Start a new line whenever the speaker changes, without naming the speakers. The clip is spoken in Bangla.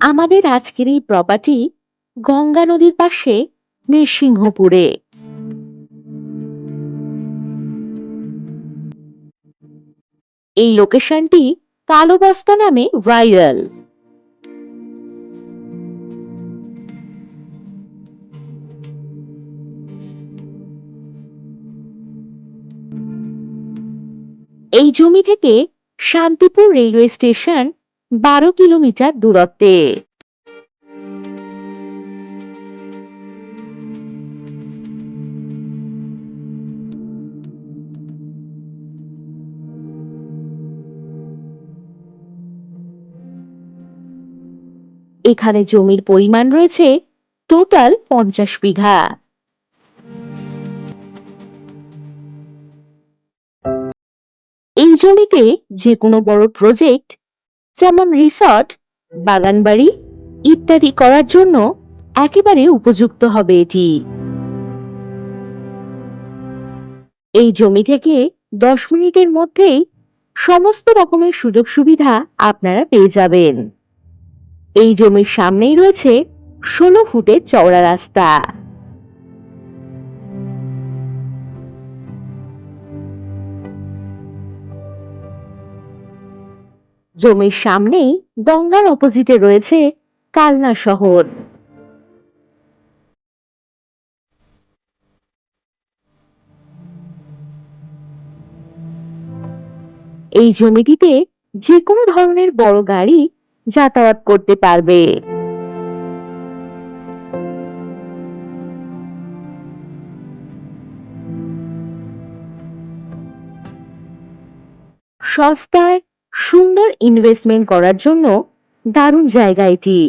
আমাদের আজকের এই প্রপার্টি গঙ্গা নদীর পাশে নৃসিংহপুরে। এই লোকেশনটি কালো বস্তা নামে ভাইরাল। এই জমি থেকে শান্তিপুর রেলওয়ে স্টেশন 12 কিলোমিটার দূরত্বে। এখানে জমির পরিমাণ রয়েছে টোটাল 50 বিঘা। এই জমিতে যে কোনো বড় প্রজেক্ট যেমন রিসর্ট, বাগানবাড়ি ইত্যাদি করার জন্য একেবারে উপযুক্ত হবে এটি। এই জমি থেকে 10 মিনিটের মধ্যেই সমস্ত রকমের সুযোগ সুবিধা আপনারা পেয়ে যাবেন। এই জমির সামনেই রয়েছে 16 ফুটের চওড়া রাস্তা। জমির সামনেই গঙ্গার অপোজিটে রয়েছে কালনা শহর। এই জমিটিতে যে কোনো ধরনের বড় গাড়ি যাতায়াত করতে পারবে। সস্তায় সুন্দর ইনভেস্টমেন্ট করার জন্য দারুণ জায়গা এটি।